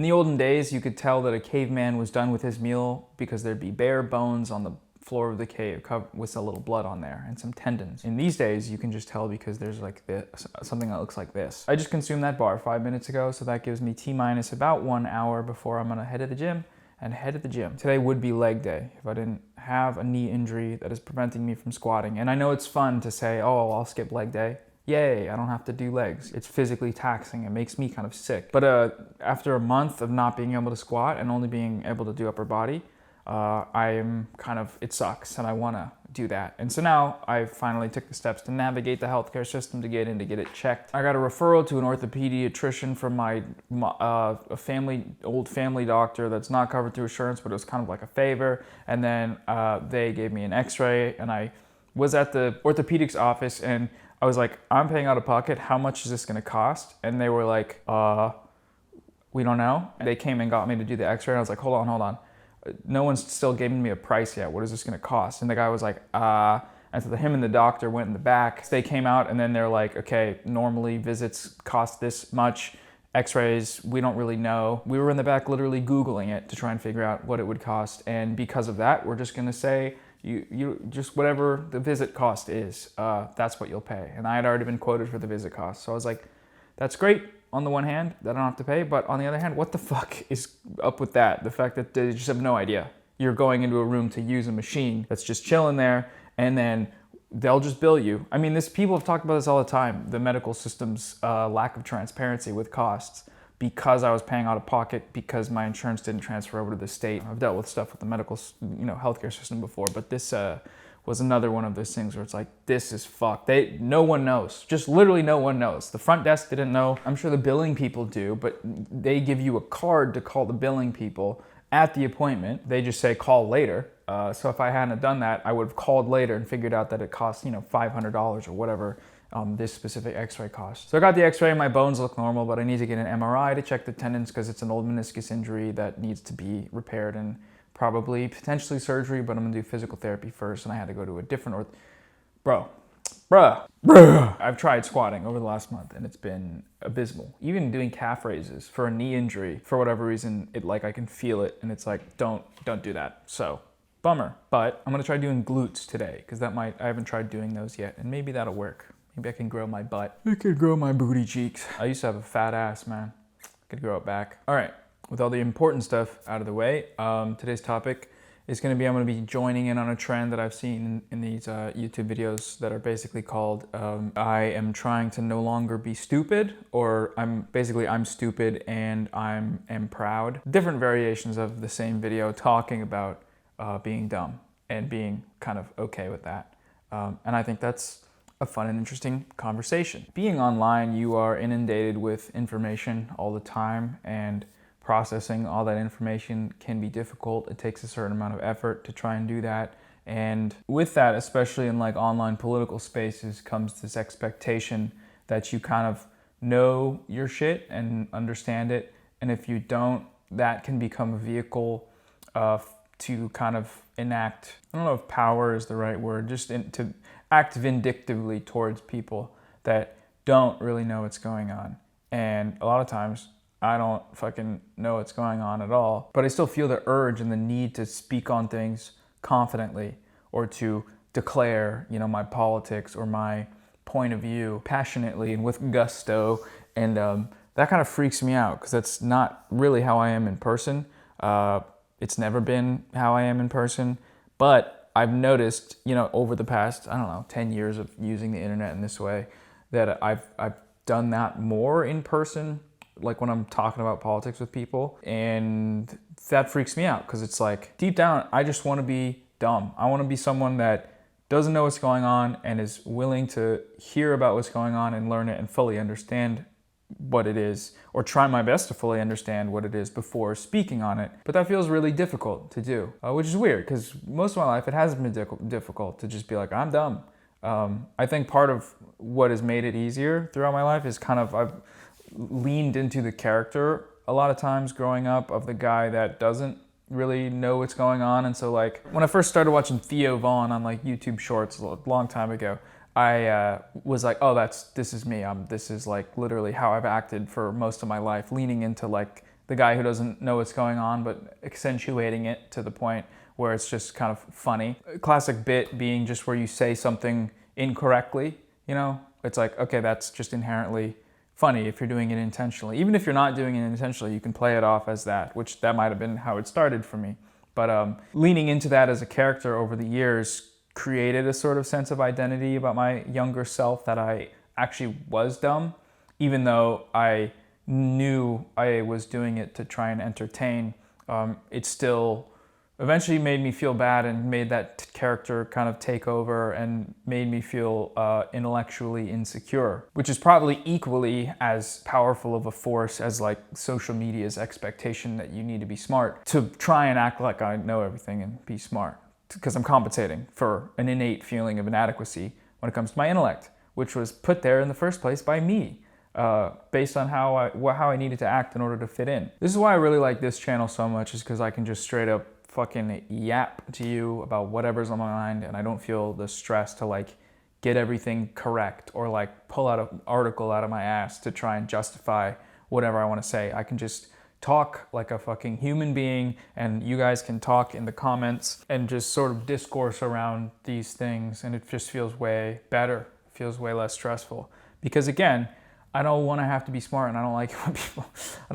In the olden days, you could tell that a caveman was done with his meal because there'd be bare bones on the floor of the cave with a little blood on there and some tendons. In these days, you can just tell because there's like this, something that looks like this. I just consumed that bar 5 minutes ago, so that gives me T-minus about 1 hour before I'm gonna head to the gym and head to the gym. Today would be leg day if I didn't have a knee injury that is preventing me from squatting. And I know it's fun to say, oh, I'll skip leg day. Yay, I don't have to do legs. It's physically taxing. It makes me kind of sick. But after a month of not being able to squat and only being able to do upper body, I am kind of, it sucks and I wanna do that. And so now I finally took the steps to navigate the healthcare system to get in, to get it checked. I got a referral to an orthopediatrician from my old family doctor that's not covered through insurance, but it was kind of like a favor. And then they gave me an x-ray, and I was at the orthopedics office and I was like, I'm paying out of pocket. How much is this gonna cost? And they were like, we don't know. They came and got me to do the x-ray and I was like, hold on. No one's still giving me a price yet. What is this gonna cost? And the guy was like, and so him and the doctor went in the back. They came out and then they're like, okay, normally visits cost this much. X-rays, we don't really know. We were in the back literally Googling it to try and figure out what it would cost. And because of that, we're just gonna say, you just whatever the visit cost is, that's what you'll pay. And I had already been quoted for the visit cost. So I was like, that's great on the one hand that I don't have to pay, but on the other hand, what the fuck is up with that? The fact that they just have no idea. You're going into a room to use a machine that's just chilling there, and then they'll just bill you. I mean, people have talked about this all the time, the medical system's lack of transparency with costs, because I was paying out of pocket because my insurance didn't transfer over to the state. I've dealt with stuff with the medical, healthcare system before, but this was another one of those things where it's like, this is fucked. No one knows. Just literally no one knows. The front desk didn't know. I'm sure the billing people do, but they give you a card to call the billing people at the appointment. They just say call later. So if I hadn't done that, I would have called later and figured out that it cost, $500 or whatever this specific x-ray cost. So I got the x-ray and my bones look normal, but I need to get an MRI to check the tendons because it's an old meniscus injury that needs to be repaired, and probably potentially surgery, but I'm gonna do physical therapy first, and I had to go to a different bruh. I've tried squatting over the last month and it's been abysmal. Even doing calf raises for a knee injury, for whatever reason, I can feel it and it's like, don't do that. So, bummer. But I'm gonna try doing glutes today because I haven't tried doing those yet, and maybe that'll work. Maybe I can grow my butt. I could grow my booty cheeks. I used to have a fat ass, man. I could grow it back. All right. With all the important stuff out of the way, today's topic is going to be, I'm going to be joining in on a trend that I've seen in these YouTube videos that are basically called, I am trying to no longer be stupid, or I'm stupid and am proud. Different variations of the same video talking about being dumb and being kind of okay with that. And I think that's a fun and interesting conversation. Being online, you are inundated with information all the time, and processing all that information can be difficult. It takes a certain amount of effort to try and do that. And with that, especially in online political spaces, comes this expectation that you kind of know your shit and understand it. And if you don't, that can become a vehicle to kind of enact, I don't know if power is the right word, to act vindictively towards people that don't really know what's going on. And a lot of times, I don't fucking know what's going on at all, but I still feel the urge and the need to speak on things confidently, or to declare, my politics or my point of view passionately and with gusto. And that kind of freaks me out because that's not really how I am in person. It's never been how I am in person, but I've noticed, over the past, 10 years of using the internet in this way, that I've done that more in person, like when I'm talking about politics with people, and that freaks me out because it's like, deep down, I just want to be dumb. I want to be someone that doesn't know what's going on and is willing to hear about what's going on and learn it and fully understand what it is, or try my best to fully understand what it is before speaking on it. But that feels really difficult to do, which is weird because most of my life it hasn't been difficult to just be like, I'm dumb. I think part of what has made it easier throughout my life is kind of I've leaned into the character a lot of times growing up of the guy that doesn't really know what's going on. And so when I first started watching Theo Vaughn on YouTube Shorts a long time ago, I was like, oh, this is me. This is literally how I've acted for most of my life, leaning into the guy who doesn't know what's going on, but accentuating it to the point where it's just kind of funny. A classic bit being just where you say something incorrectly, you know? It's like, okay, that's just inherently funny if you're doing it intentionally. Even if you're not doing it intentionally, you can play it off as that, which that might have been how it started for me. But leaning into that as a character over the years created a sort of sense of identity about my younger self that I actually was dumb, even though I knew I was doing it to try and entertain. It still eventually made me feel bad and made that character kind of take over and made me feel intellectually insecure, which is probably equally as powerful of a force as like social media's expectation that you need to be smart, to try and act like I know everything and be smart, because I'm compensating for an innate feeling of inadequacy when it comes to my intellect, which was put there in the first place by me. Based on how I needed to act in order to fit in. This is why I really like this channel so much, is because I can just straight up fucking yap to you about whatever's on my mind, and I don't feel the stress to like get everything correct or like pull out an article out of my ass to try and justify whatever I want to say. I can just talk like a fucking human being, and you guys can talk in the comments and just sort of discourse around these things, and it just feels way better. It feels way less stressful. Because again, I don't want to have to be smart, and I don't like when people, I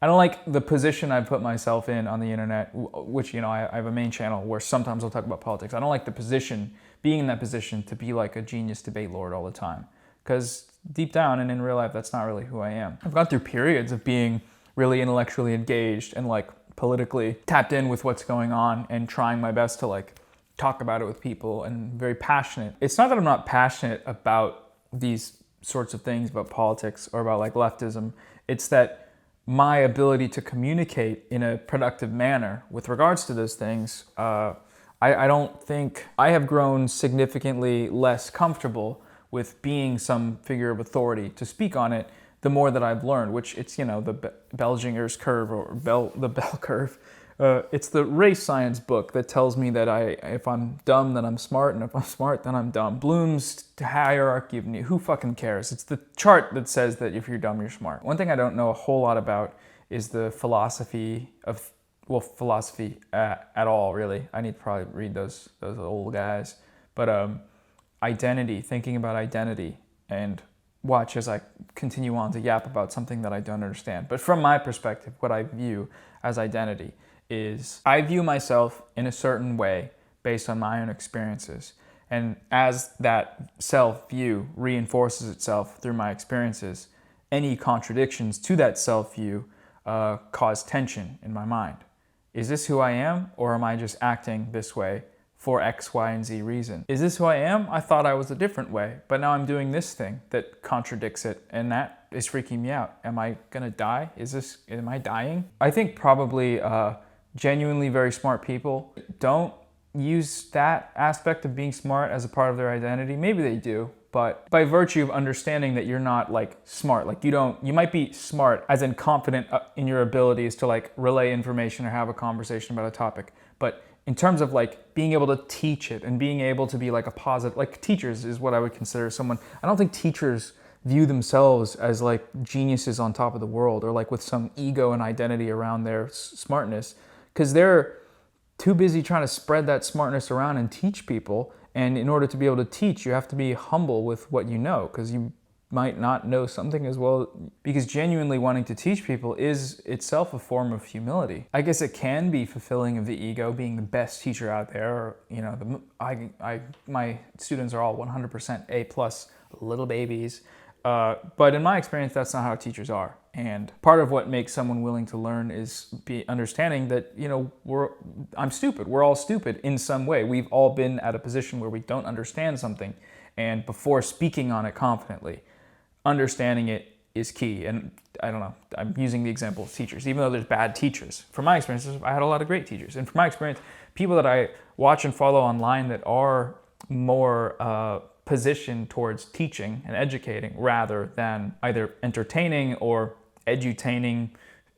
don't like the position I've put myself in on the internet, which, you know, I have a main channel where sometimes I'll talk about politics. I don't like the position, being in that position to be like a genius debate lord all the time. Because deep down and in real life, that's not really who I am. I've gone through periods of being really intellectually engaged and like politically tapped in with what's going on and trying my best to like talk about it with people and very passionate. It's not that I'm not passionate about these sorts of things, about politics or about like leftism. It's that my ability to communicate in a productive manner with regards to those things, I don't think I have grown significantly less comfortable with being some figure of authority to speak on it the more that I've learned, which it's, you know, the Belginger's curve or the bell curve. It's the race science book that tells me that if I'm dumb, then I'm smart, and if I'm smart, then I'm dumb. Bloom's hierarchy of need. Who fucking cares? It's the chart that says that if you're dumb, you're smart. One thing I don't know a whole lot about is the philosophy of, well, philosophy at all, really. I need to probably read those old guys. But identity, thinking about identity, and watch as I continue on to yap about something that I don't understand. But from my perspective, what I view as identity is I view myself in a certain way based on my own experiences. And as that self-view reinforces itself through my experiences, any contradictions to that self-view cause tension in my mind. Is this who I am, or am I just acting this way for X, Y, and Z reason? Is this who I am? I thought I was a different way, but now I'm doing this thing that contradicts it, and that is freaking me out. Am I gonna die? Am I dying? I think probably genuinely very smart people don't use that aspect of being smart as a part of their identity. Maybe they do, but by virtue of understanding that you're not like smart, like you might be smart as in confident in your abilities to like relay information or have a conversation about a topic, but in terms of like being able to teach it and being able to be like a positive, like teachers is what I would consider someone. I don't think teachers view themselves as like geniuses on top of the world or like with some ego and identity around their smartness, because they're too busy trying to spread that smartness around and teach people. And in order to be able to teach, you have to be humble with what you know, because you might not know something as well, because genuinely wanting to teach people is itself a form of humility. I guess it can be fulfilling of the ego, being the best teacher out there, or, you know, my students are all 100% A+ little babies. But in my experience, that's not how teachers are. And part of what makes someone willing to learn is understanding that, you know, I'm stupid. We're all stupid in some way. We've all been at a position where we don't understand something. And before speaking on it confidently, understanding it is key. And I don't know, I'm using the example of teachers, even though there's bad teachers. From my experiences, I had a lot of great teachers. And from my experience, people that I watch and follow online that are more positioned towards teaching and educating rather than either entertaining or edutaining,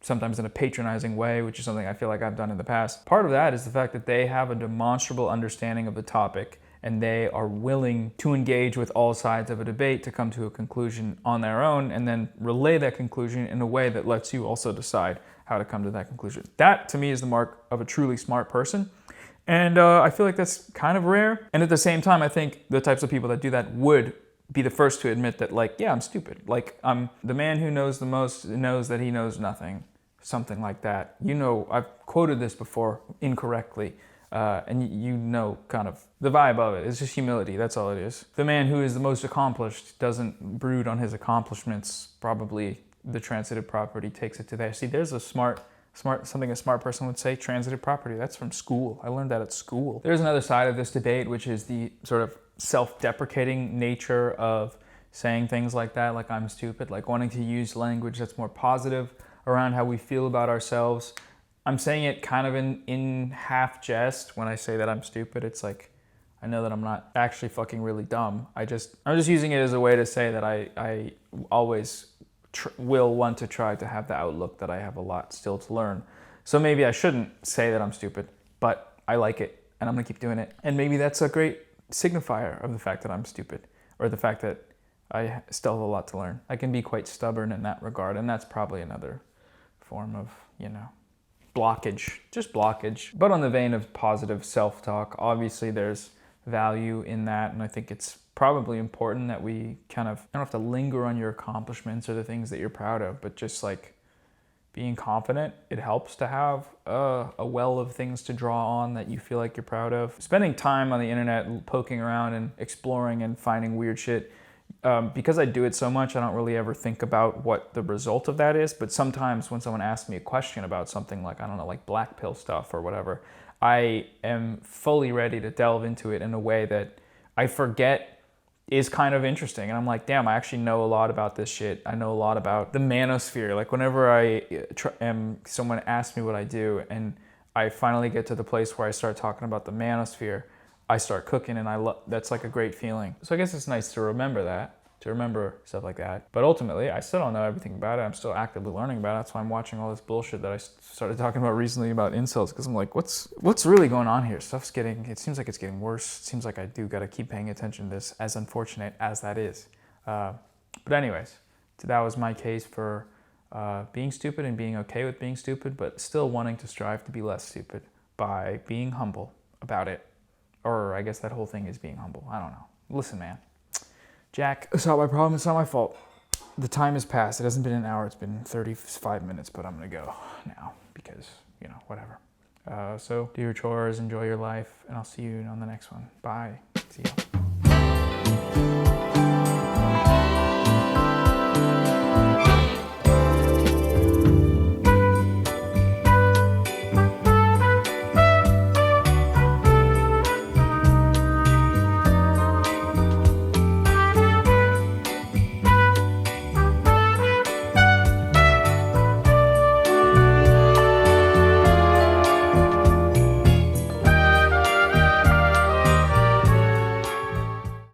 sometimes in a patronizing way, which is something I feel like I've done in the past. Part of that is the fact that they have a demonstrable understanding of the topic and they are willing to engage with all sides of a debate to come to a conclusion on their own and then relay that conclusion in a way that lets you also decide how to come to that conclusion. That, to me, is the mark of a truly smart person. And I feel like that's kind of rare. And at the same time, I think the types of people that do that would be the first to admit that, like, yeah, I'm stupid. Like, I'm the man who knows the most knows that he knows nothing. Something like that. You know, I've quoted this before incorrectly. And you know kind of the vibe of it. It's just humility. That's all it is. The man who is the most accomplished doesn't brood on his accomplishments. Probably the transitive property takes it to there. See, there's a something a smart person would say, transitive property. That's from school. I learned that at school. There's another side of this debate, which is the sort of self-deprecating nature of saying things like that, like I'm stupid, like wanting to use language that's more positive around how we feel about ourselves. I'm saying it kind of in half jest when I say that I'm stupid. It's like, I know that I'm not actually fucking really dumb. I'm just using it as a way to say that I always will want to try to have the outlook that I have a lot still to learn. So maybe I shouldn't say that I'm stupid, but I like it and I'm gonna keep doing it. And maybe that's a great signifier of the fact that I'm stupid, or the fact that I still have a lot to learn. I can be quite stubborn in that regard, and that's probably another form of, blockage, just blockage. But on the vein of positive self-talk, obviously there's value in that, and I think it's probably important that we kind of, you don't have to linger on your accomplishments or the things that you're proud of, but just like being confident, it helps to have a well of things to draw on that you feel like you're proud of. Spending time on the internet, poking around and exploring and finding weird shit, because I do it so much, I don't really ever think about what the result of that is. But sometimes when someone asks me a question about something like, I don't know, like black pill stuff or whatever, I am fully ready to delve into it in a way that I forget is kind of interesting. And I'm like, damn, I actually know a lot about this shit. I know a lot about the manosphere. Like whenever someone asks me what I do and I finally get to the place where I start talking about the manosphere, I start cooking, and that's like a great feeling. So I guess it's nice to remember that, to remember stuff like that. But ultimately, I still don't know everything about it. I'm still actively learning about it. That's why I'm watching all this bullshit that I started talking about recently about incels, because I'm like, what's really going on here? It seems like it's getting worse. It seems like I do gotta keep paying attention to this, as unfortunate as that is. But anyways, that was my case for being stupid and being okay with being stupid, but still wanting to strive to be less stupid by being humble about it. Or I guess that whole thing is being humble. I don't know. Listen, man. Jack, it's not my problem. It's not my fault. The time has passed. It hasn't been an hour. It's been 35 minutes, but I'm going to go now because, whatever. So do your chores, enjoy your life, and I'll see you on the next one. Bye. See ya.